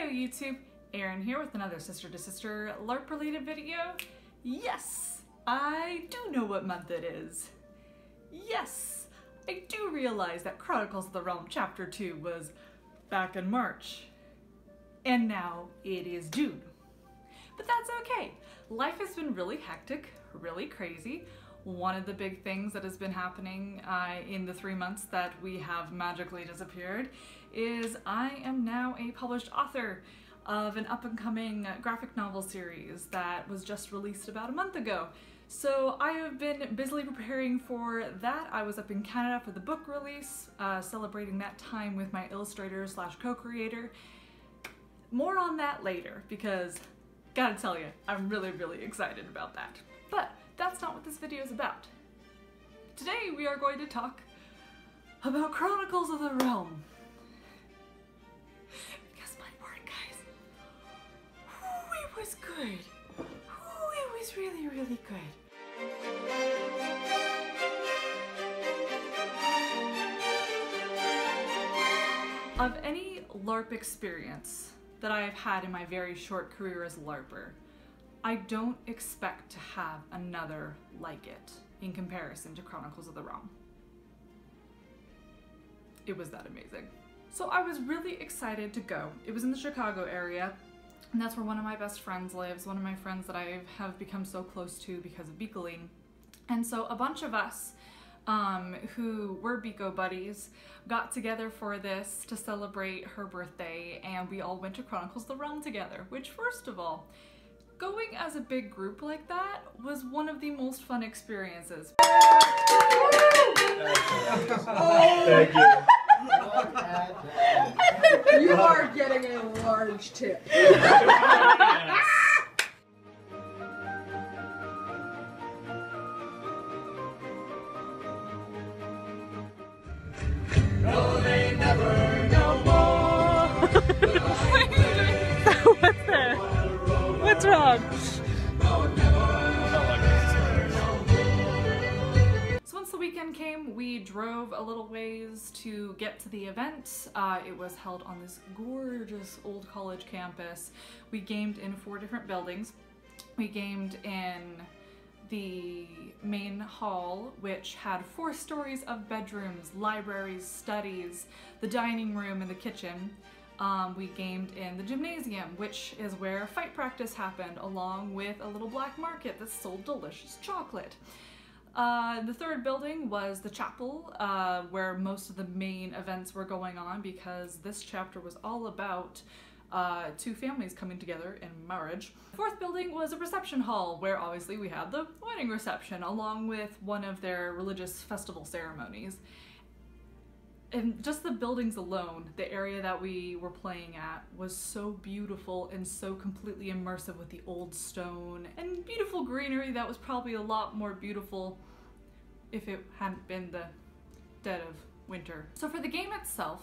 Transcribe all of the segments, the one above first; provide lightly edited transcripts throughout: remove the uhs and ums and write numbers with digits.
Heyo YouTube, Erin here with another sister to sister LARP related video. Yes, I do know what month it is. Yes, I do realize that Chronicles of the Realm Chapter 2 was back in March. And now it is June. But that's okay. Life has been really hectic, really crazy. One of the big things that has been happening in the 3 months that we have magically disappeared is I am now a published author of an up-and-coming graphic novel series that was just released about a month ago. So I have been busily preparing for that. I was up in Canada for the book release, celebrating that time with my illustrator slash co-creator. More on that later, because gotta tell you, I'm really excited about that. But that's not what this video is about. Today we are going to talk about Chronicles of the Realm. Because my word, guys, it was good. It was really good. Of any LARP experience that I have had in my very short career as a LARPer, I don't expect to have another like it in comparison to Chronicles of the Realm. It was that amazing. So I was really excited to go. It was in the Chicago area, and that's where one of my best friends lives, one of my friends that I have become so close to because of Beacoline. And so a bunch of us who were Beaco buddies got together for this to celebrate her birthday, and we all went to Chronicles of the Realm together, which, first of all, going as a big group like that was one of the most fun experiences. Thank you. You are getting a large tip. No, they never no more. What's there? What's wrong? So once the weekend came, we drove a little ways to get to the event. It was held on this gorgeous old college campus. We gamed in 4 different buildings. We gamed in the main hall, which had 4 stories of bedrooms, libraries, studies, the dining room, and the kitchen. We gamed in the gymnasium, which is where fight practice happened, along with a little black market that sold delicious chocolate. The 3rd building was the chapel, where most of the main events were going on, because this chapter was all about 2 families coming together in marriage. The 4th building was a reception hall, where obviously we had the wedding reception, along with one of their religious festival ceremonies. And just the buildings alone, the area that we were playing at, was so beautiful and so completely immersive with the old stone and beautiful greenery that was probably a lot more beautiful if it hadn't been the dead of winter. So for the game itself,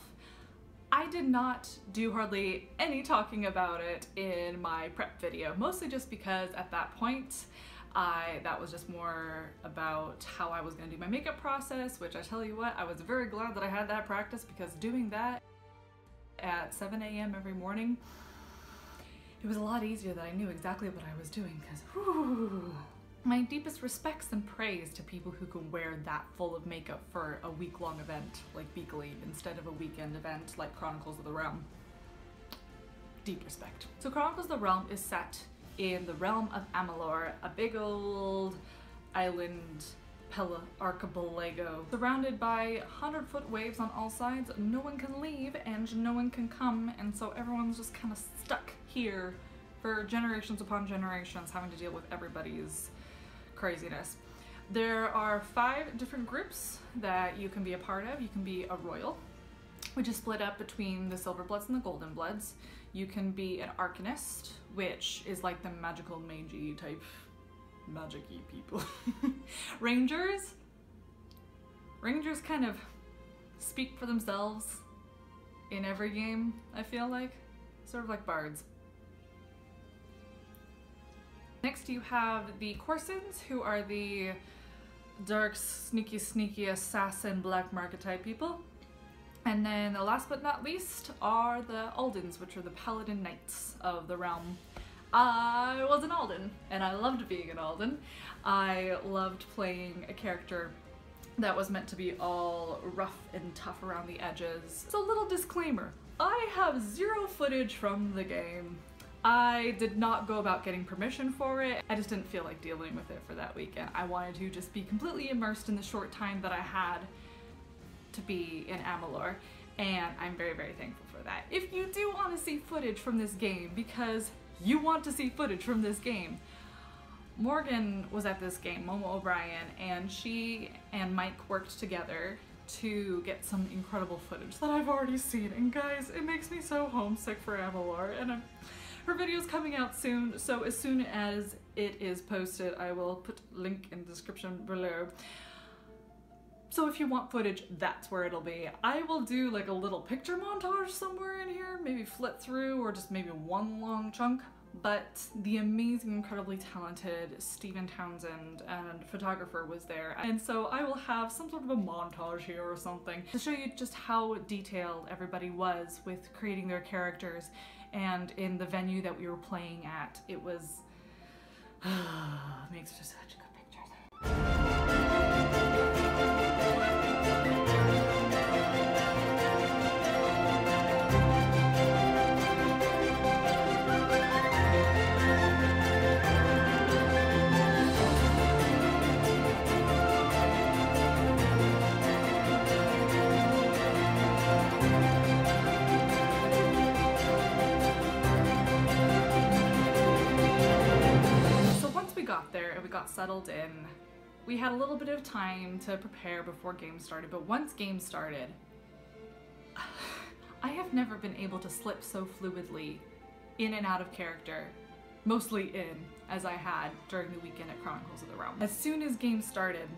I did not do hardly any talking about it in my prep video, mostly just because at that point that was just more about how I was going to do my makeup process, which I tell you what, I was very glad that I had that practice, because doing that at 7 a.m. every morning, it was a lot easier that I knew exactly what I was doing, because my deepest respects and praise to people who can wear that full of makeup for a week-long event like Beacoline instead of a weekend event like Chronicles of the Realm. Deep respect. So Chronicles of the Realm is set in the realm of Amalur, a big old island archipelago, surrounded by 100-foot waves on all sides. No one can leave and no one can come, and so everyone's just kind of stuck here for generations upon generations, having to deal with everybody's craziness. There are 5 different groups that you can be a part of. You can be a royal, which is split up between the Silverbloods and the Goldenbloods. You can be an Arcanist, which is like the magical mage-y type magic-y people. Rangers kind of speak for themselves in every game, I feel like. Sort of like bards. Next you have the Corsins, who are the dark, sneaky assassin black market type people. And then the last but not least are the Aldens, which are the Paladin Knights of the realm. I was an Alden, and I loved being an Alden. I loved playing a character that was meant to be all rough and tough around the edges. So, a little disclaimer, I have zero footage from the game. I did not go about getting permission for it. I just didn't feel like dealing with it for that weekend. I wanted to just be completely immersed in the short time that I had to be in Amalur, and I'm very, very thankful for that. If you do want to see footage from this game, because you want to see footage from this game, Morgan was at this game, MoMo Obrien, and she and Mike worked together to get some incredible footage that I've already seen, and guys, it makes me so homesick for Amalur, and her video's coming out soon, so as soon as it is posted, I will put a link in the description below. So if you want footage, that's where it'll be. I will do like a little picture montage somewhere in here, maybe flip through, or just maybe one long chunk. But the amazing, incredibly talented Stephen Townsend and photographer was there. And so I will have some sort of a montage here or something to show you just how detailed everybody was with creating their characters. And in the venue that we were playing at, it was, makes for such good pictures. There and we got settled in. We had a little bit of time to prepare before game started, but once game started, I have never been able to slip so fluidly in and out of character, mostly in, as I had during the weekend at Chronicles of the Realm. As soon as game started,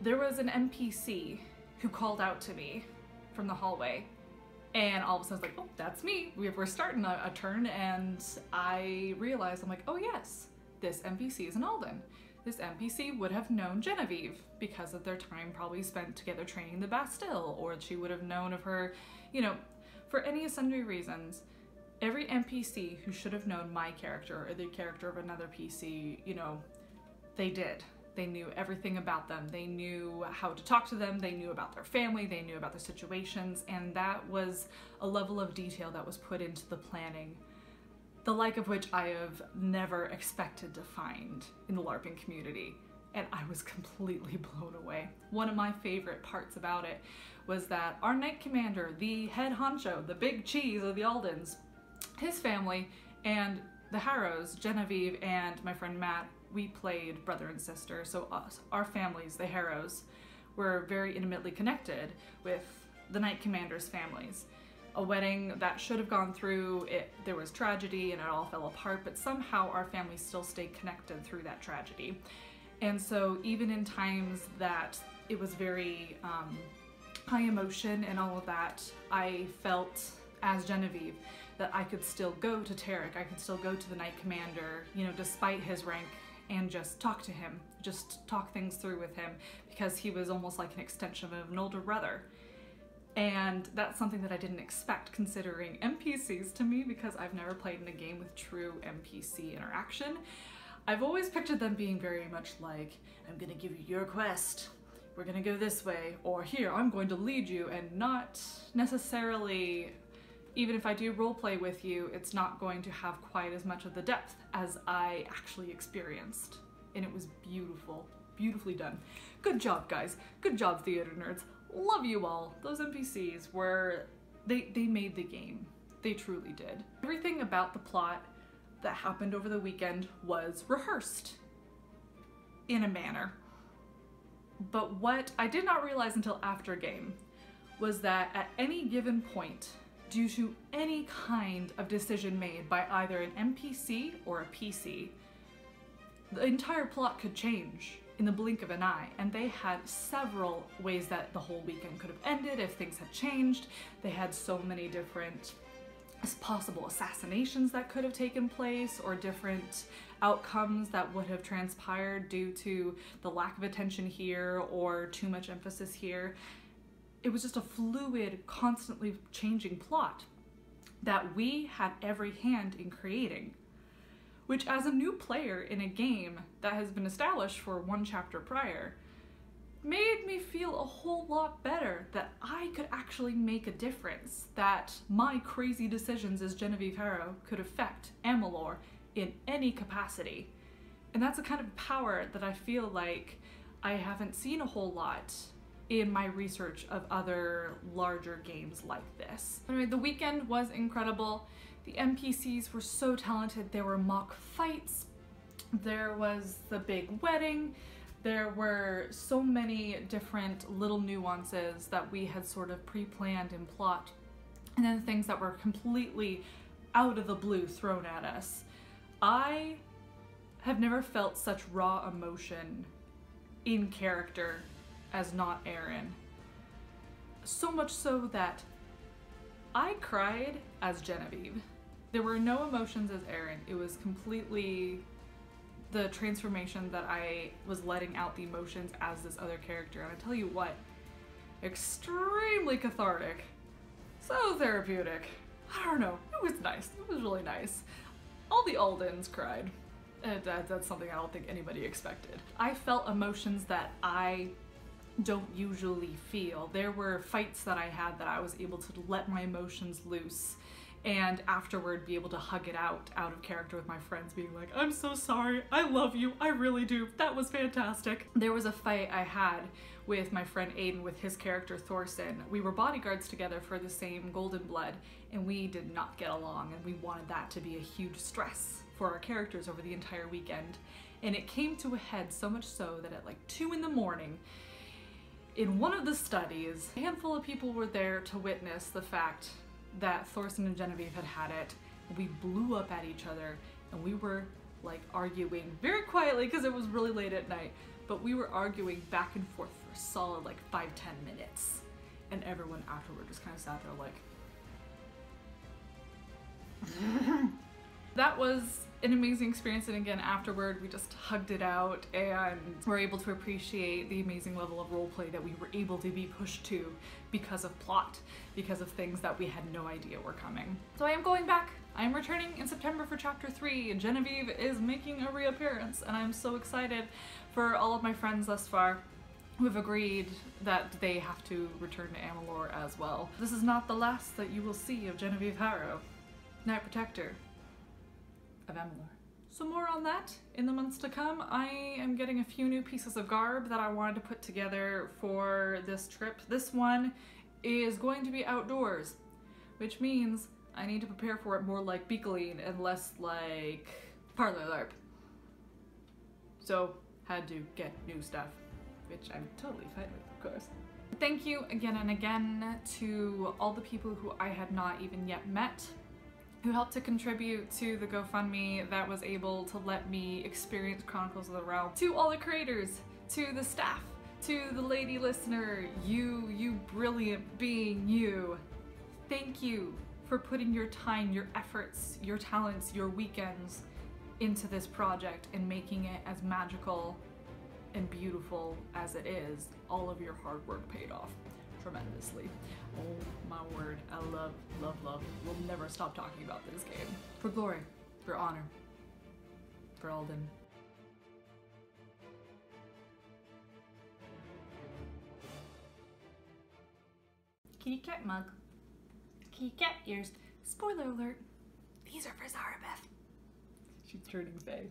there was an NPC who called out to me from the hallway. And all of a sudden, I was like, oh, that's me. We're starting a turn, and I realized, I'm like, oh yes, this NPC is an Alden. This NPC would have known Genevieve because of their time probably spent together training the Bastille, or she would have known of her, you know, for any sundry reasons. Every NPC who should have known my character or the character of another PC, you know, they did. They knew everything about them. They knew how to talk to them. They knew about their family. They knew about their situations. And that was a level of detail that was put into the planning, the like of which I have never expected to find in the LARPing community. And I was completely blown away. One of my favorite parts about it was that our Knight Commander, the head honcho, the big cheese of the Aldens, his family, and the Harrows, Genevieve and my friend Matt, we played brother and sister, so our families, the Harrows, were very intimately connected with the Knight Commander's families. A wedding that should have gone through, there was tragedy and it all fell apart, but somehow our families still stayed connected through that tragedy. And so even in times that it was very high emotion and all of that, I felt as Genevieve that I could still go to Tarek, I could still go to the Knight Commander, you know, despite his rank, and just talk to him, just talk things through with him, because he was almost like an extension of an older brother. And that's something that I didn't expect considering NPCs to me, because I've never played in a game with true NPC interaction. I've always pictured them being very much like, I'm gonna give you your quest, we're gonna go this way, or here, I'm going to lead you, and not necessarily, even if I do roleplay with you, it's not going to have quite as much of the depth as I actually experienced. And it was beautiful, beautifully done. Good job, guys. Good job, theater nerds. Love you all. Those NPCs were, they made the game. They truly did. Everything about the plot that happened over the weekend was rehearsed in a manner. But what I did not realize until after game was that at any given point, due to any kind of decision made by either an NPC or a PC, the entire plot could change in the blink of an eye, and they had several ways that the whole weekend could have ended if things had changed. They had so many different possible assassinations that could have taken place, or different outcomes that would have transpired due to the lack of attention here or too much emphasis here. it was just a fluid, constantly changing plot that we had every hand in creating. Which, as a new player in a game that has been established for one chapter prior, made me feel a whole lot better that I could actually make a difference, that my crazy decisions as Genevieve Harrow could affect Amalur in any capacity. And that's a kind of power that I feel like I haven't seen a whole lot in my research of other larger games like this. Anyway, the weekend was incredible. The NPCs were so talented. There were mock fights, there was the big wedding, there were so many different little nuances that we had sort of pre-planned in plot, and then things that were completely out of the blue thrown at us. I have never felt such raw emotion in character as not Erin. So much so that I cried as Genevieve. There were no emotions as Erin. It was completely the transformation that I was letting out the emotions as this other character. And I tell you what, extremely cathartic, so therapeutic. I don't know, it was nice. It was really nice. All the Aldens cried. That's something I don't think anybody expected. I felt emotions that I don't usually feel. There were fights that I had that I was able to let my emotions loose and afterward be able to hug it out of character with my friends, being like, I'm so sorry, I love you, I really do, that was fantastic. There was a fight I had with my friend Aiden with his character Thorson. We were bodyguards together for the same Golden Blood, and we did not get along, and we wanted that to be a huge stress for our characters over the entire weekend. And it came to a head so much so that at like 2 in the morning, in one of the studies, a handful of people were there to witness the fact that Thorson and Genevieve had it. We blew up at each other, and we were like arguing very quietly because it was really late at night, but we were arguing back and forth for a solid like 5-10 minutes. And everyone afterward just kind of sat there like that was an amazing experience, and again afterward we just hugged it out and were able to appreciate the amazing level of roleplay that we were able to be pushed to because of plot, because of things that we had no idea were coming. So I am going back. I am returning in September for chapter 3. Genevieve is making a reappearance, and I'm so excited for all of my friends thus far who have agreed that they have to return to Amalur as well. This is not the last that you will see of Genevieve Harrow, Night Protector of Amalur. So more on that in the months to come. I am getting a few new pieces of garb that I wanted to put together for this trip. This one is going to be outdoors, which means I need to prepare for it more like Beakeline and less like Parlor LARP. So had to get new stuff, which I'm totally fine with, of course. Thank you again and again to all the people who I had not even yet met, who helped to contribute to the GoFundMe that was able to let me experience Chronicles of the Realm. To all the creators, to the staff, to the lady listener, you brilliant being, you. Thank you for putting your time, your efforts, your talents, your weekends into this project and making it as magical and beautiful as it is. All of your hard work paid off tremendously. Oh my word, I love, love, love. We'll never stop talking about this game. For glory, for honor, for Alden. Kitty cat mug. Kitty cat ears. Spoiler alert, these are for Zarabeth. She's turning fae.